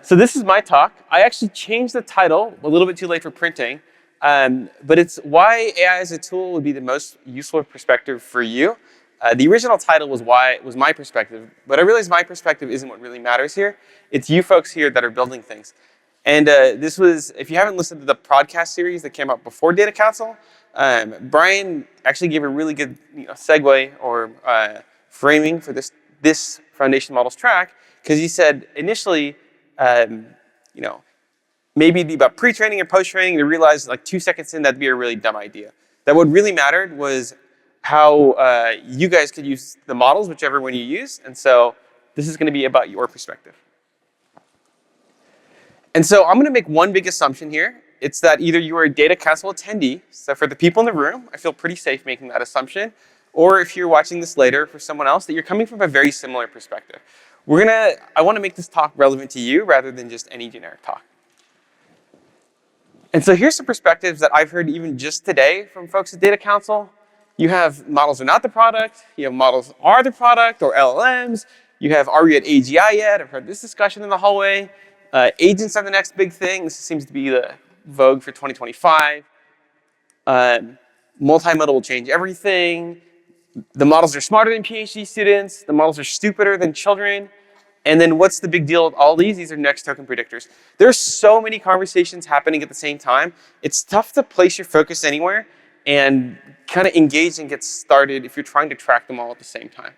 So this is my talk. I actually changed the title a little bit too late for printing, but it's why AI as a tool would be the most useful perspective for you. The original title was my perspective, but I realized my perspective isn't what really matters here. It's you folks here that are building things. And this was, if you haven't listened to the podcast series that came out before Data Council, Brian actually gave a really good segue or framing for this foundation models track, because he said initially, maybe it'd be about pre-training and post-training, and realized like 2 seconds in that'd be a really dumb idea. That what really mattered was how you guys could use the models, whichever one you use, and so this is going to be about your perspective. And so I'm going to make one big assumption here. It's that either you are a Data Council attendee, so for the people in the room, I feel pretty safe making that assumption, or if you're watching this later for someone else, that you're coming from a very similar perspective. I want to make this talk relevant to you rather than just any generic talk. And so here's some perspectives that I've heard even just today from folks at Data Council. You have models are not the product, you have models are the product, or LLMs. You have, are we at AGI yet? I've heard this discussion in the hallway. Agents are the next big thing. This seems to be the vogue for 2025. Multimodal will change everything. The models are smarter than PhD students. The models are stupider than children. And then what's the big deal with all these? These are next token predictors. There's so many conversations happening at the same time. It's tough to place your focus anywhere and kind of engage and get started if you're trying to track them all at the same time.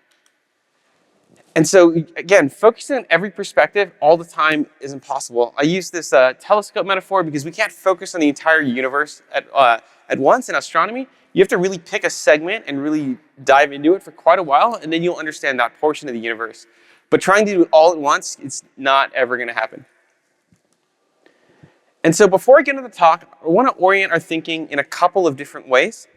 And so again, focusing on every perspective all the time is impossible. I use this telescope metaphor because we can't focus on the entire universe at once in astronomy. You have to really pick a segment and really dive into it for quite a while, and then you'll understand that portion of the universe. But trying to do it all at once, it's not ever going to happen. And so before I get into the talk, I want to orient our thinking in a couple of different ways.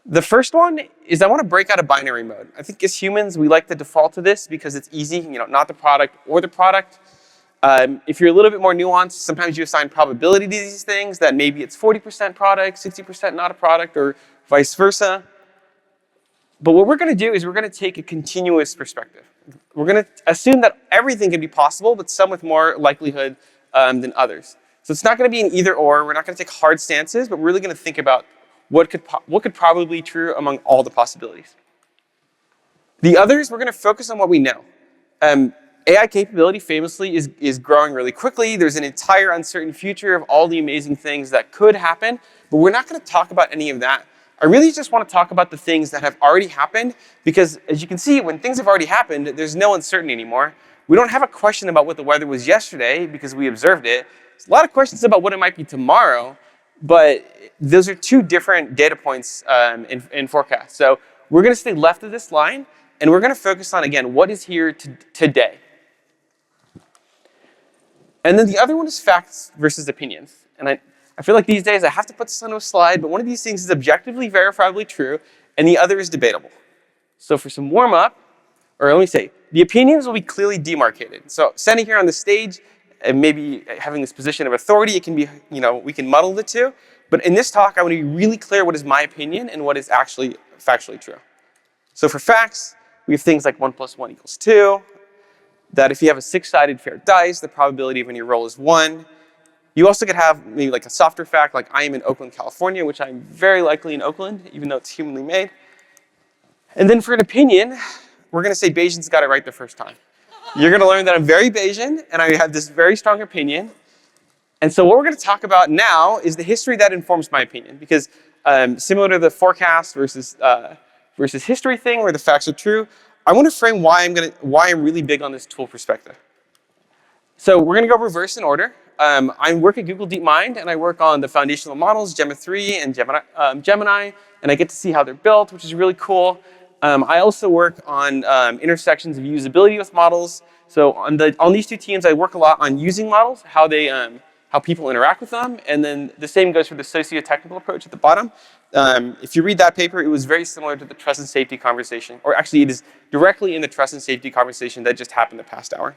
The first one is I want to break out of binary mode. I think as humans, we like to default to this because it's easy, not the product or the product. If you're a little bit more nuanced, sometimes you assign probability to these things, that maybe it's 40% product, 60% not a product, or vice versa. But what we're going to do is we're going to take a continuous perspective. We're going to assume that everything can be possible, but some with more likelihood than others. So it's not going to be an either or. We're not going to take hard stances, but we're really going to think about what could probably be true among all the possibilities. The others, we're going to focus on what we know. AI capability famously is growing really quickly. There's an entire uncertain future of all the amazing things that could happen, but we're not going to talk about any of that. I really just want to talk about the things that have already happened, because as you can see, when things have already happened, there's no uncertainty anymore. We don't have a question about what the weather was yesterday because we observed it. There's a lot of questions about what it might be tomorrow, but those are two different data points in forecast. So we're going to stay left of this line, and we're going to focus on, again, what is here today. And then the other one is facts versus opinions. And I feel like these days I have to put this onto a slide, but one of these things is objectively verifiably true, and the other is debatable. So for some warm-up, or let me say, the opinions will be clearly demarcated. So standing here on the stage, and maybe having this position of authority, it can be, we can muddle the two. But in this talk, I want to be really clear what is my opinion and what is actually factually true. So for facts, we have things like 1 + 1 = 2, that if you have a 6-sided fair dice, the probability of any roll is 1. You also could have maybe like a softer fact, like I am in Oakland, California, which I'm very likely in Oakland, even though it's humanly made. And then for an opinion, we're going to say Bayesian's got it right the first time. You're going to learn that I'm very Bayesian, and I have this very strong opinion. And so what we're going to talk about now is the history that informs my opinion, because similar to the forecast versus history thing where the facts are true, I want to frame why I'm really big on this tool perspective. So we're going to go reverse in order. I work at Google DeepMind, and I work on the foundational models, Gemma 3 and Gemini, and I get to see how they're built, which is really cool. I also work on intersections of usability with models. So on these two teams, I work a lot on using models, how people interact with them, and then the same goes for the socio-technical approach at the bottom. If you read that paper, it was very similar to the trust and safety conversation, or actually it is directly in the trust and safety conversation that just happened the past hour.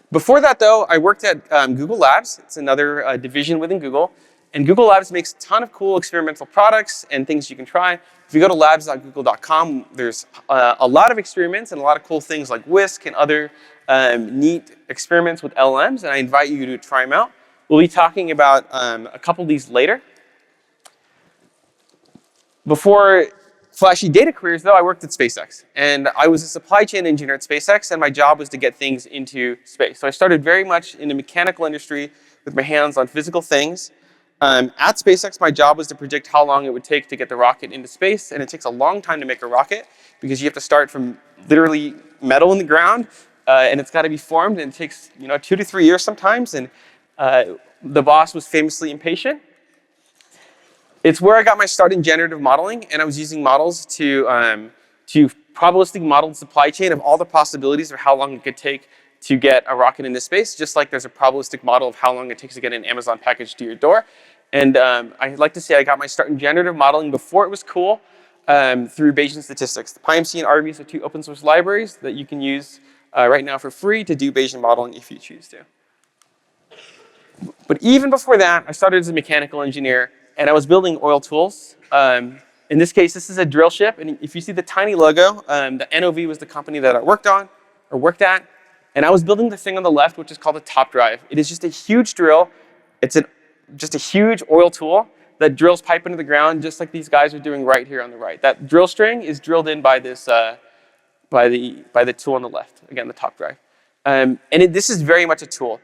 Before that though, I worked at Google Labs. It's another division within Google. And Google Labs makes a ton of cool experimental products and things you can try. If you go to labs.google.com, there's a lot of experiments and a lot of cool things like Whisk and other neat experiments with LLMs, and I invite you to try them out. We'll be talking about a couple of these later. Before flashy data careers, though, I worked at SpaceX. And I was a supply chain engineer at SpaceX, and my job was to get things into space. So I started very much in the mechanical industry with my hands on physical things. At SpaceX, my job was to predict how long it would take to get the rocket into space. And it takes a long time to make a rocket because you have to start from literally metal in the ground, and it's got to be formed. And it takes 2 to 3 years sometimes. And the boss was famously impatient. It's where I got my start in generative modeling, and I was using models to probabilistically model the supply chain of all the possibilities of how long it could take to get a rocket into space, just like there's a probabilistic model of how long it takes to get an Amazon package to your door. And I'd like to say I got my start in generative modeling before it was cool through Bayesian statistics. The PyMC and RVS are 2 open source libraries that you can use right now for free to do Bayesian modeling if you choose to. But even before that, I started as a mechanical engineer, and I was building oil tools. In this case, this is a drill ship, and if you see the tiny logo, the NOV was the company that I worked at, and I was building the thing on the left, which is called a top drive. It is just a huge drill. It's just a huge oil tool that drills pipe into the ground, just like these guys are doing right here on the right. That drill string is drilled in by this by the tool on the left. Again, the top drive, and this is very much a tool.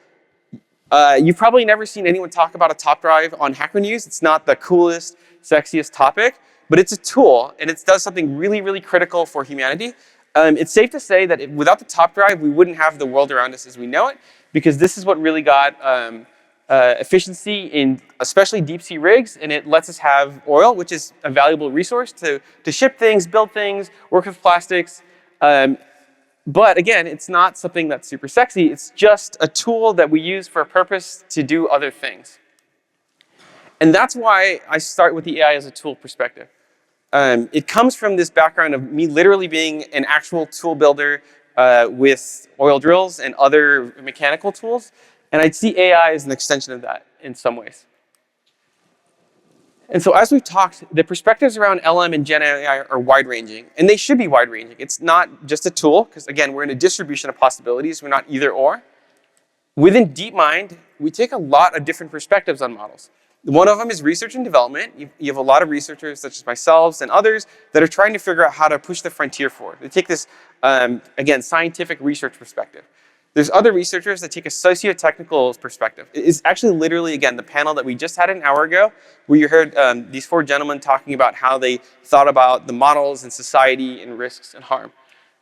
You've probably never seen anyone talk about a top drive on Hacker News. It's not the coolest, sexiest topic, but it's a tool, and it does something really, really critical for humanity. It's safe to say that without the top drive, we wouldn't have the world around us as we know it, because this is what really got efficiency in especially deep sea rigs, and it lets us have oil, which is a valuable resource to ship things, build things, work with plastics. But again, it's not something that's super sexy. It's just a tool that we use for a purpose to do other things. And that's why I start with the AI as a tool perspective. It comes from this background of me literally being an actual tool builder with oil drills and other mechanical tools. And I see AI as an extension of that in some ways. And so as we've talked, the perspectives around LM and GenAI are wide-ranging, and they should be wide-ranging. It's not just a tool, because again, we're in a distribution of possibilities. We're not either or. Within DeepMind, we take a lot of different perspectives on models. One of them is research and development. You have a lot of researchers, such as myself and others, that are trying to figure out how to push the frontier forward. They take this, again, scientific research perspective. There's other researchers that take a socio-technical perspective. It's actually literally, again, the panel that we just had an hour ago, where you heard these 4 gentlemen talking about how they thought about the models and society and risks and harm.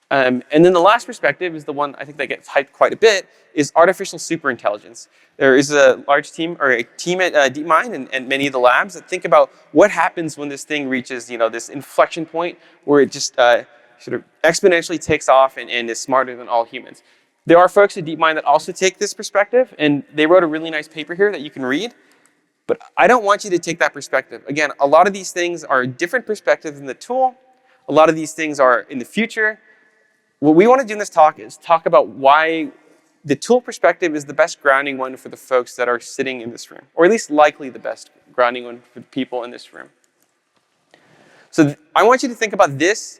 And then the last perspective is the one I think that gets hyped quite a bit, is artificial superintelligence. There is a large team, or a team at DeepMind and many of the labs that think about what happens when this thing reaches this inflection point where it just sort of exponentially takes off and is smarter than all humans. There are folks at DeepMind that also take this perspective, and they wrote a really nice paper here that you can read. But I don't want you to take that perspective. Again, a lot of these things are different perspectives than the tool. A lot of these things are in the future. What we want to do in this talk is talk about why the tool perspective is the best grounding one for the folks that are sitting in this room, or at least likely the best grounding one for the people in this room. So I want you to think about this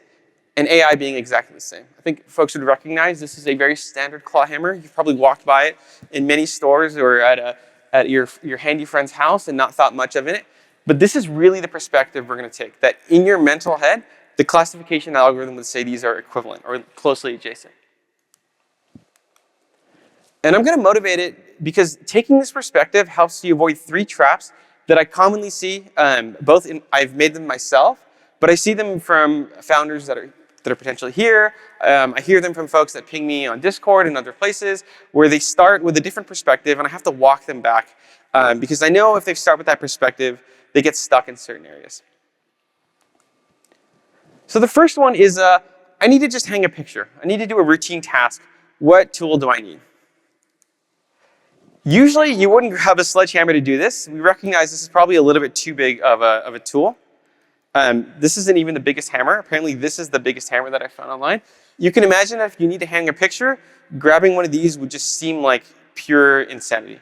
and AI being exactly the same. I think folks would recognize this is a very standard claw hammer. You've probably walked by it in many stores or at your handy friend's house and not thought much of it. But this is really the perspective we're going to take, that in your mental head, the classification algorithm would say these are equivalent or closely adjacent. And I'm going to motivate it because taking this perspective helps you avoid 3 traps that I commonly see. I've made them myself, but I see them from founders that are potentially here. I hear them from folks that ping me on Discord and other places where they start with a different perspective, and I have to walk them back because I know if they start with that perspective, they get stuck in certain areas. So the first one is I need to just hang a picture. I need to do a routine task. What tool do I need? Usually, you wouldn't grab a sledgehammer to do this. We recognize this is probably a little bit too big of a tool. This isn't even the biggest hammer. Apparently, this is the biggest hammer that I found online. You can imagine that if you need to hang a picture, grabbing one of these would just seem like pure insanity.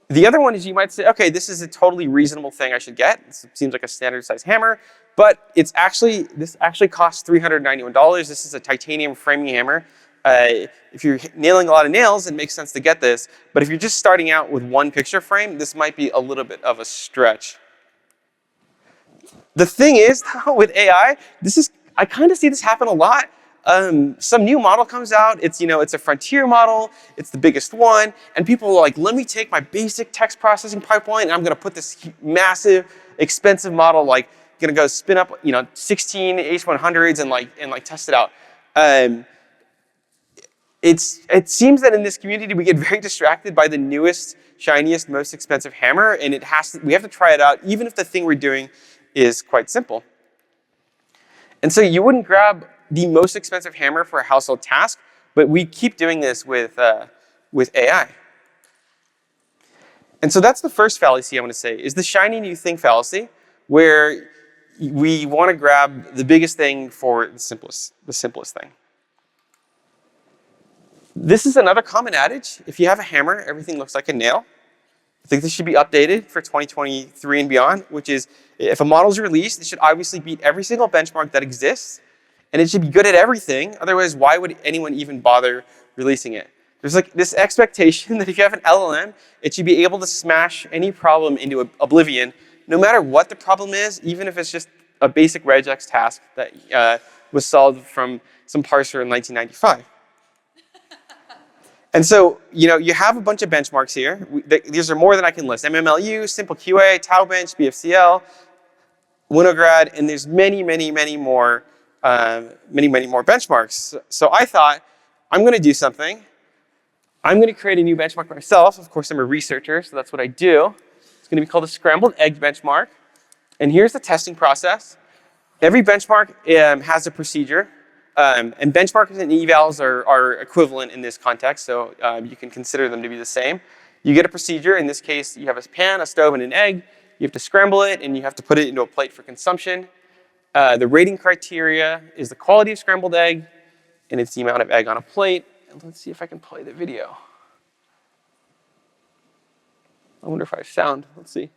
The other one is you might say, okay, this is a totally reasonable thing I should get. This seems like a standard size hammer, but this actually costs $391. This is a titanium framing hammer. If you're nailing a lot of nails, it makes sense to get this. But if you're just starting out with one picture frame, this might be a little bit of a stretch. The thing is, though, with AI, I kind of see this happen a lot. Some new model comes out, it's a frontier model, it's the biggest one, and people are like, let me take my basic text processing pipeline and I'm gonna put this massive, expensive model, like gonna go spin up 16 H100s and like test it out. It seems that in this community we get very distracted by the newest, shiniest, most expensive hammer, and we have to try it out even if the thing we're doing is quite simple. And so you wouldn't grab the most expensive hammer for a household task, but we keep doing this with AI. And so that's the first fallacy I want to say, is the shiny new thing fallacy, where we want to grab the biggest thing for the simplest thing. This is another common adage. If you have a hammer, everything looks like a nail. I think this should be updated for 2023 and beyond, which is if a model is released, it should obviously beat every single benchmark that exists, and it should be good at everything. Otherwise, why would anyone even bother releasing it? There's like this expectation that if you have an LLM, it should be able to smash any problem into oblivion, no matter what the problem is, even if it's just a basic regex task that was solved from some parser in 1995. And so, you have a bunch of benchmarks here. These are more than I can list. MMLU, Simple QA, TauBench, BFCL, Winograd, and there's many, many, many more benchmarks. So I thought, I'm going to do something. I'm going to create a new benchmark myself. Of course, I'm a researcher, so that's what I do. It's going to be called a scrambled egg benchmark. And here's the testing process. Every benchmark has a procedure. And benchmarks and evals are equivalent in this context, so you can consider them to be the same. You get a procedure. In this case, you have a pan, a stove, and an egg. You have to scramble it, and you have to put it into a plate for consumption. The rating criteria is the quality of scrambled egg, and it's the amount of egg on a plate. And let's see if I can play the video. I wonder if I have sound. Let's see.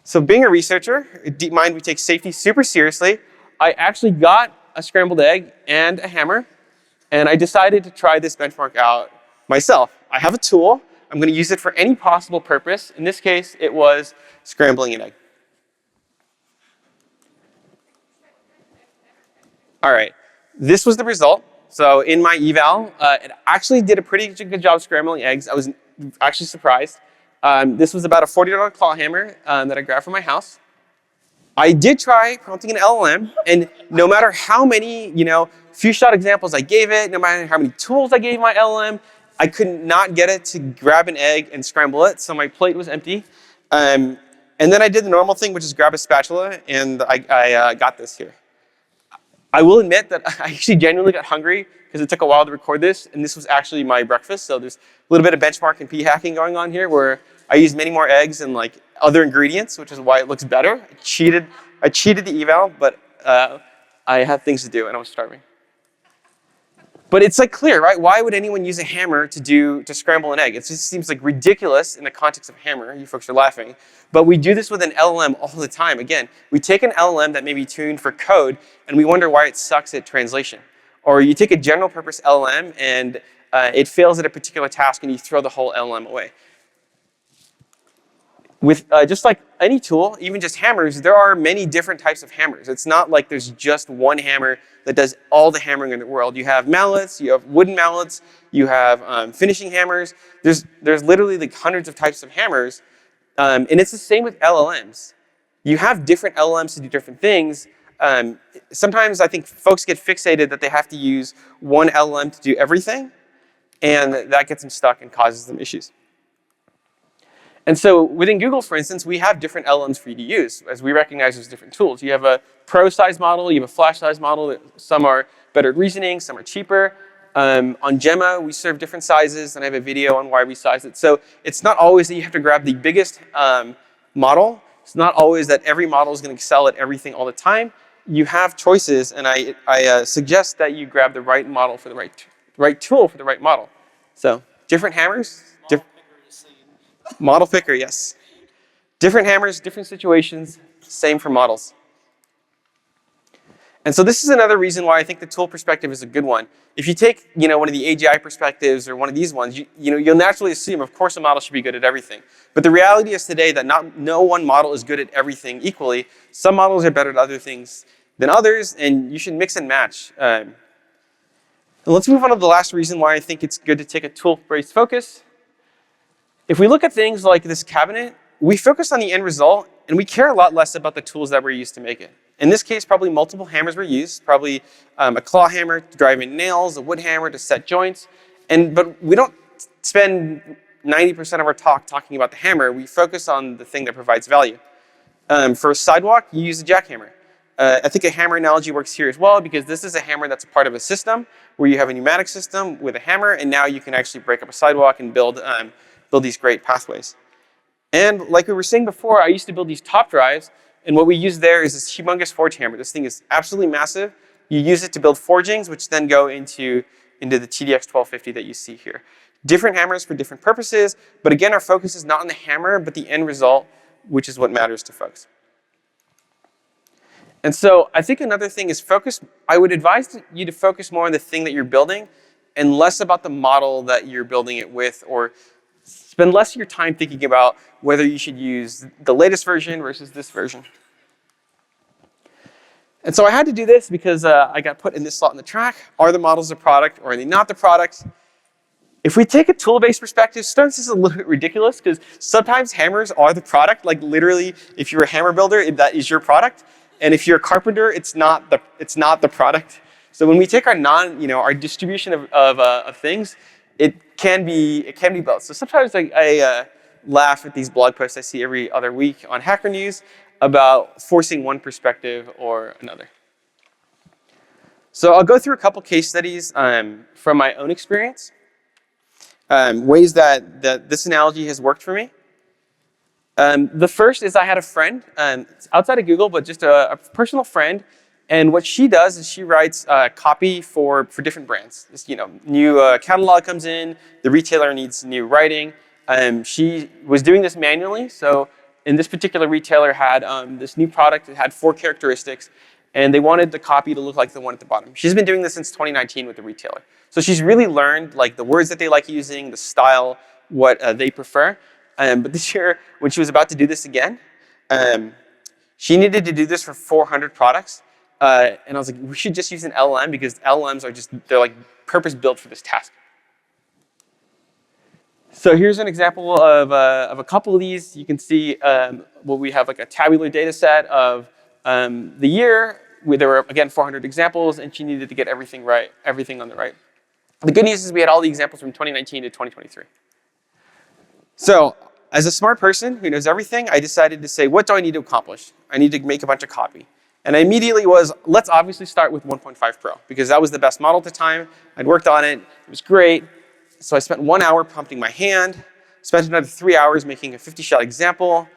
So being a researcher, at DeepMind, we take safety super seriously. I actually got a scrambled egg and a hammer, and I decided to try this benchmark out myself. I have a tool. I'm going to use it for any possible purpose. In this case, it was scrambling an egg. All right, this was the result. So in my eval, it actually did a pretty good job scrambling eggs. I was actually surprised. This was about a $40 claw hammer that I grabbed from my house. I did try prompting an LLM, and no matter how many, few shot examples I gave it, no matter how many tools I gave my LLM, I could not get it to grab an egg and scramble it, so my plate was empty. And then I did the normal thing, which is grab a spatula, and I got this here. I will admit that I actually genuinely got hungry because it took a while to record this, and this was actually my breakfast, so there's a little bit of benchmark and p-hacking going on here, where I used many more eggs and other ingredients, which is why it looks better. I cheated the eval, but I had things to do and I was starving. But it's clear, right? Why would anyone use a hammer to scramble an egg? It just seems ridiculous in the context of hammer. You folks are laughing. But we do this with an LLM all the time. Again, we take an LLM that may be tuned for code and we wonder why it sucks at translation. Or you take a general purpose LLM and it fails at a particular task and you throw the whole LLM away. With just like any tool, even just hammers, there are many different types of hammers. It's not like there's just one hammer that does all the hammering in the world. You have mallets, you have wooden mallets, you have finishing hammers. There's literally hundreds of types of hammers. And it's the same with LLMs. You have different LLMs to do different things. Sometimes I think folks get fixated that they have to use one LLM to do everything, and that gets them stuck and causes them issues. And so within Google, for instance, we have different LLMs for you to use, as we recognize as different tools. You have a pro size model, you have a flash size model. Some are better at reasoning, some are cheaper. On Gemma, we serve different sizes, and I have a video on why we size it. So it's not always that you have to grab the biggest model. It's not always that every model is going to excel at everything all the time. You have choices, and I suggest that you grab the right model for the right tool for the right model. So different hammers. Model picker, yes. Different hammers, different situations, same for models. And so this is another reason why I think the tool perspective is a good one. If you take, one of the AGI perspectives or one of these ones, you'll naturally assume, of course, a model should be good at everything. But the reality is today that no one model is good at everything equally. Some models are better at other things than others, and you should mix and match. And let's move on to the last reason why I think it's good to take a tool-based focus. If we look at things like this cabinet, we focus on the end result, and we care a lot less about the tools that were used to make it. In this case, probably multiple hammers were used, probably a claw hammer to drive in nails, a wood hammer to set joints, but we don't spend 90% of our talk talking about the hammer. We focus on the thing that provides value. For a sidewalk, you use a jackhammer. I think a hammer analogy works here as well, because this is a hammer that's a part of a system where you have a pneumatic system with a hammer, and now you can actually break up a sidewalk and build these great pathways. And like we were saying before, I used to build these top drives, and what we use there is this humongous forge hammer. This thing is absolutely massive. You use it to build forgings, which then go into the TDX 1250 that you see here. Different hammers for different purposes, but again, our focus is not on the hammer, but the end result, which is what matters to folks. And so I think another thing is I would advise you to focus more on the thing that you're building and less about the model that you're building it with, or spend less of your time thinking about whether you should use the latest version versus this version. And so I had to do this because I got put in this slot in the track. Are the models the product or are they not the product? If we take a tool-based perspective, sometimes this is a little bit ridiculous because sometimes hammers are the product. Like literally, if you're a hammer builder, that is your product. And if you're a carpenter, it's not the product. So when we take our distribution of things, it can be both. So sometimes I laugh at these blog posts I see every other week on Hacker News about forcing one perspective or another. So I'll go through a couple case studies from my own experience, ways that this analogy has worked for me. The first is I had a friend outside of Google, but just a personal friend. And what she does is she writes copy for different brands. This, new catalog comes in, the retailer needs new writing. She was doing this manually. So in this particular retailer had this new product. It had 4 characteristics, and they wanted the copy to look like the one at the bottom. She's been doing this since 2019 with the retailer. So she's really learned the words that they like using, the style, what they prefer. But this year, when she was about to do this again, she needed to do this for 400 products. And I was like, we should just use an LLM because LLMs are they're purpose built for this task. So here's an example of a couple of these. You can see we have a tabular data set of the year where there were, again, 400 examples, and she needed to get everything on the right. The good news is we had all the examples from 2019 to 2023. So as a smart person who knows everything, I decided to say, what do I need to accomplish? I need to make a bunch of copy. And I immediately let's obviously start with 1.5 Pro, because that was the best model at the time. I'd worked on it. It was great. So I spent 1 hour pumping my hand, spent another 3 hours making a 50-shot example.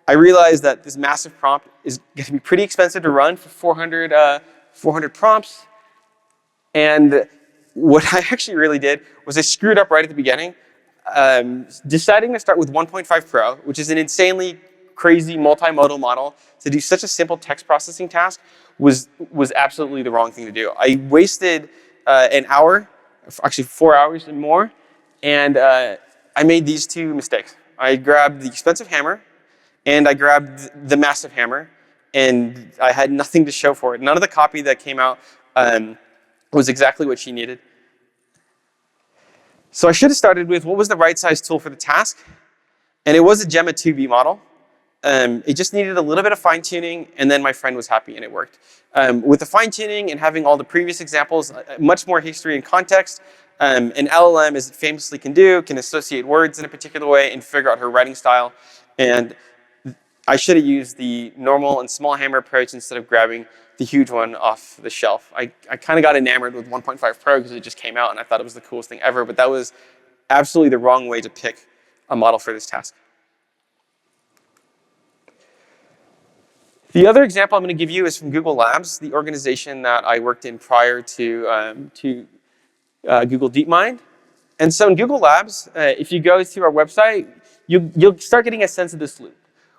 I realized that this massive prompt is going to be pretty expensive to run for 400 prompts. And what I actually really did was I screwed up right at the beginning. Deciding to start with 1.5 Pro, which is an insanely crazy multimodal model, to do such a simple text processing task was absolutely the wrong thing to do. I wasted an hour, actually 4 hours and more, and I made these 2 mistakes. I grabbed the expensive hammer, and I grabbed the massive hammer, and I had nothing to show for it. None of the copy that came out was exactly what she needed. So I should have started with what was the right size tool for the task, and it was a Gemma 2B model. It just needed a little bit of fine tuning, and then my friend was happy and it worked. With the fine tuning and having all the previous examples, much more history and context, an LLM, as it famously can do, can associate words in a particular way and figure out her writing style. And I should have used the normal and small hammer approach instead of grabbing the huge one off the shelf. I kind of got enamored with 1.5 Pro because it just came out and I thought it was the coolest thing ever, but that was absolutely the wrong way to pick a model for this task. The other example I'm going to give you is from Google Labs, the organization that I worked in prior to Google DeepMind. And so in Google Labs, if you go to our website, you'll start getting a sense of this loop.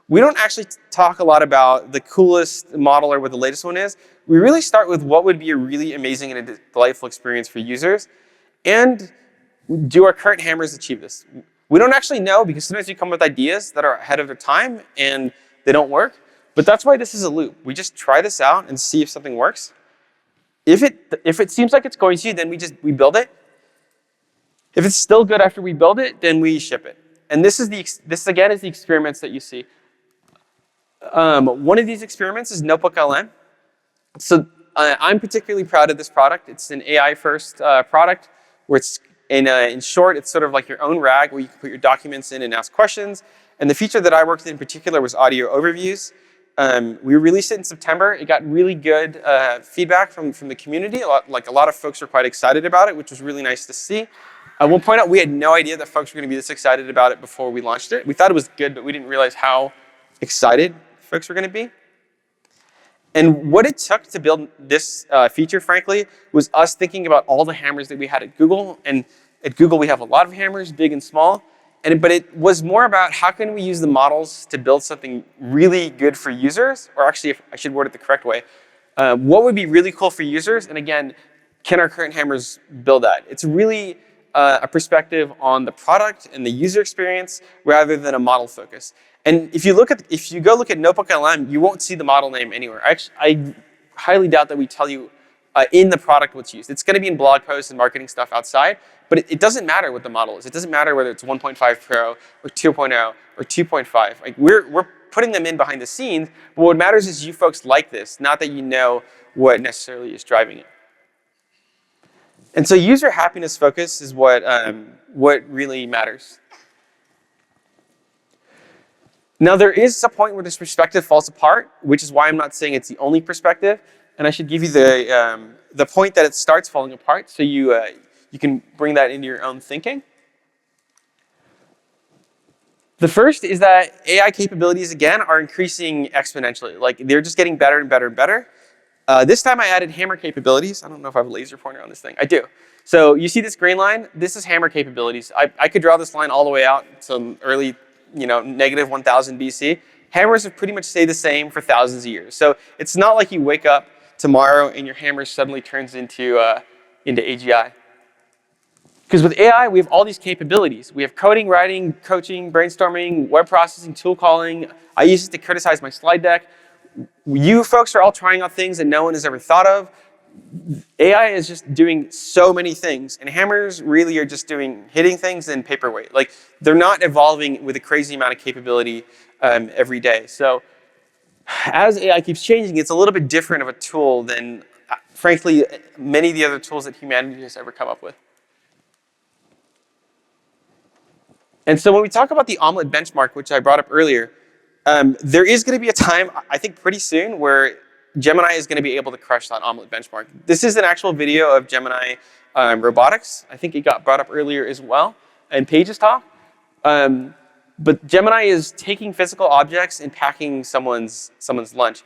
We don't actually talk a lot about the coolest model or what the latest one is. We really start with what would be a really amazing and a delightful experience for users. And do our current hammers achieve this? We don't actually know, because sometimes we come with ideas that are ahead of their time and they don't work. But that's why this is a loop. We just try this out and see if something works. If it seems like it's going to, then we build it. If it's still good after we build it, then we ship it. And this again is the experiments that you see. One of these experiments is Notebook LM. So I'm particularly proud of this product. It's an AI-first product where it's, in short, it's sort of like your own RAG where you can put your documents in and ask questions. And the feature that I worked in particular was audio overviews. We released it in September. It got really good feedback from the community. A lot of folks were quite excited about it, which was really nice to see. I will point out we had no idea that folks were going to be this excited about it before we launched it. We thought it was good, but we didn't realize how excited folks were going to be. And what it took to build this feature, frankly, was us thinking about all the hammers that we had at Google. And at Google, we have a lot of hammers, big and small. But it was more about how can we use the models to build something really good for users, or actually, if I should word it the correct way, what would be really cool for users? And again, can our current hammers build that? It's really a perspective on the product and the user experience rather than a model focus. And if you go look at Notebook LM, you won't see the model name anywhere. I highly doubt that we tell you in the product what's used. It's going to be in blog posts and marketing stuff outside, but it doesn't matter what the model is. It doesn't matter whether it's 1.5 Pro or 2.0 or 2.5. Like we're putting them in behind the scenes, but what matters is you folks like this, not that you know what necessarily is driving it. And so user happiness focus is what really matters. Now, there is a point where this perspective falls apart, which is why I'm not saying it's the only perspective. And I should give you the point that it starts falling apart, so you can bring that into your own thinking. The first is that AI capabilities, again, are increasing exponentially. Like, they're just getting better and better and better. This time I added hammer capabilities. I don't know if I have a laser pointer on this thing. I do. So you see this green line? This is hammer capabilities. I could draw this line all the way out to early, negative 1000 BC. Hammers have pretty much stayed the same for thousands of years. So it's not like you wake up tomorrow and your hammer suddenly turns into AGI. Because with AI, we have all these capabilities. We have coding, writing, coaching, brainstorming, web processing, tool calling. I use it to criticize my slide deck. You folks are all trying out things that no one has ever thought of. AI is just doing so many things, and hammers really are just hitting things in paperweight. Like, they're not evolving with a crazy amount of capability every day. So as AI keeps changing, it's a little bit different of a tool than, frankly, many of the other tools that humanity has ever come up with. And so when we talk about the omelet benchmark, which I brought up earlier, there is going to be a time, I think pretty soon, where Gemini is going to be able to crush that omelet benchmark. This is an actual video of Gemini robotics. I think it got brought up earlier as well in Paige's talk. But Gemini is taking physical objects and packing someone's lunch.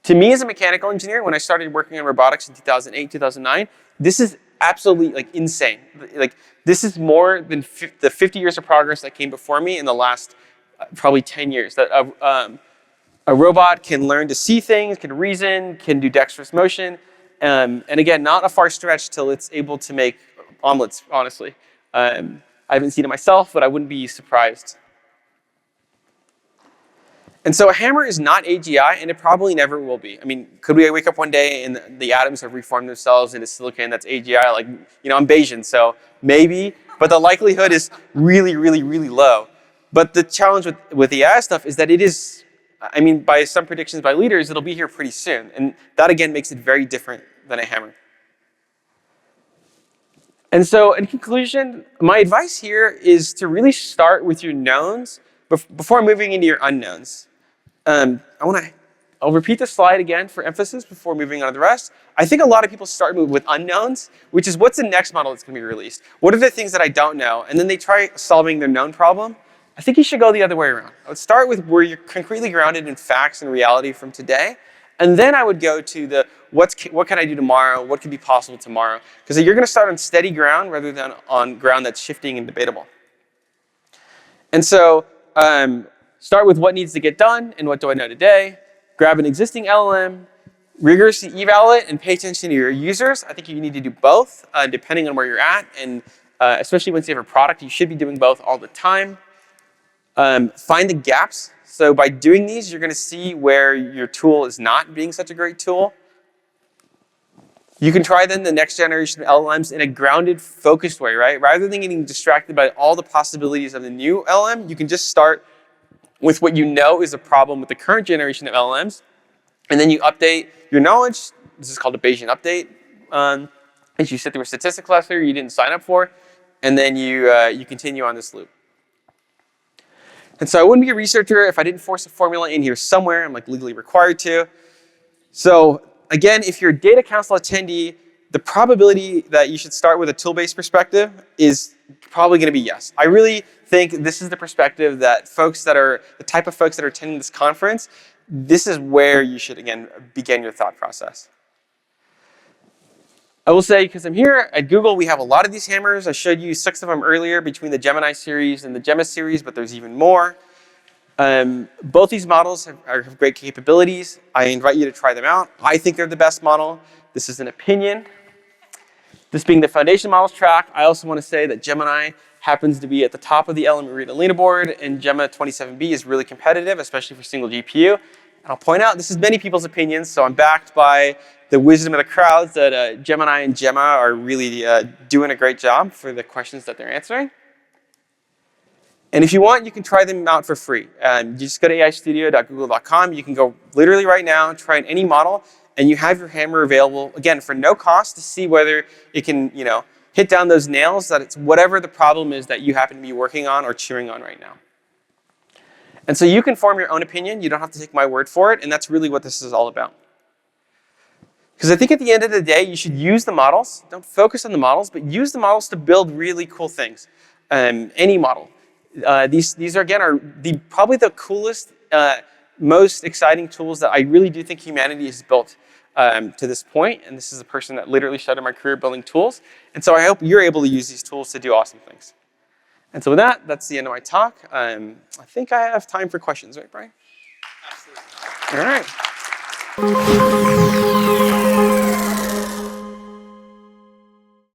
To me as a mechanical engineer, when I started working on robotics in 2008, 2009, this is absolutely insane. This is more than the 50 years of progress that came before me in the last probably 10 years. That a robot can learn to see things, can reason, can do dexterous motion. And again, not a far stretch till it's able to make omelets, honestly. I haven't seen it myself, but I wouldn't be surprised. And so a hammer is not AGI, and it probably never will be. I mean, could we wake up one day and the atoms have reformed themselves into silicon that's AGI? Like, I'm Bayesian, so maybe, but the likelihood is really, really, really low. But the challenge with the AI stuff is that it is, by some predictions by leaders, it'll be here pretty soon. And that, again, makes it very different than a hammer. And so, in conclusion, my advice here is to really start with your knowns before moving into your unknowns. I'll repeat the slide again for emphasis before moving on to the rest. I think a lot of people start with unknowns, which is what's the next model that's going to be released? What are the things that I don't know? And then they try solving their known problem. I think you should go the other way around. I would start with where you're concretely grounded in facts and reality from today. And then I would go to what can I do tomorrow? What could be possible tomorrow? Because you're going to start on steady ground rather than on ground that's shifting and debatable. And so start with what needs to get done and what do I know today. Grab an existing LLM, rigorously eval it, and pay attention to your users. I think you need to do both, depending on where you're at. And especially once you have a product, you should be doing both all the time. Find the gaps. So by doing these, you're going to see where your tool is not being such a great tool. You can try then the next generation of LLMs in a grounded, focused way, right? Rather than getting distracted by all the possibilities of the new LLM, you can just start with what you know is a problem with the current generation of LLMs, and then you update your knowledge. This is called a Bayesian update. As you sit through a statistics lesson you didn't sign up for, and then you continue on this loop. And so I wouldn't be a researcher if I didn't force a formula in here somewhere. I'm like legally required to. So again, if you're a data council attendee, the probability that you should start with a tool-based perspective is probably going to be yes. I really think this is the perspective that the type of folks that are attending this conference, this is where you should, again, begin your thought process. I will say, because I'm here at Google, we have a lot of these hammers. I showed you 6 of them earlier between the Gemini series and the Gemma series, but there's even more. Both these models have great capabilities. I invite you to try them out. I think they're the best model. This is an opinion. This being the foundation models track, I also want to say that Gemini happens to be at the top of the LM Arena leaderboard, and Gemma 27B is really competitive, especially for single GPU. And I'll point out, this is many people's opinions, so I'm backed by the wisdom of the crowds that Gemini and Gemma are really doing a great job for the questions that they're answering. And if you want, you can try them out for free. You just go to aistudio.google.com. You can go literally right now, try any model, and you have your hammer available, again, for no cost to see whether it can, hit down those nails, that it's whatever the problem is that you happen to be working on or chewing on right now. And so you can form your own opinion. You don't have to take my word for it, and that's really what this is all about. Because I think at the end of the day, you should use the models. Don't focus on the models, but use the models to build really cool things. Any model. These are, again, probably the coolest, most exciting tools that I really do think humanity has built to this point. And this is a person that literally started my career building tools. And so I hope you're able to use these tools to do awesome things. And so with that, that's the end of my talk. I think I have time for questions, right, Brian? Absolutely. All right.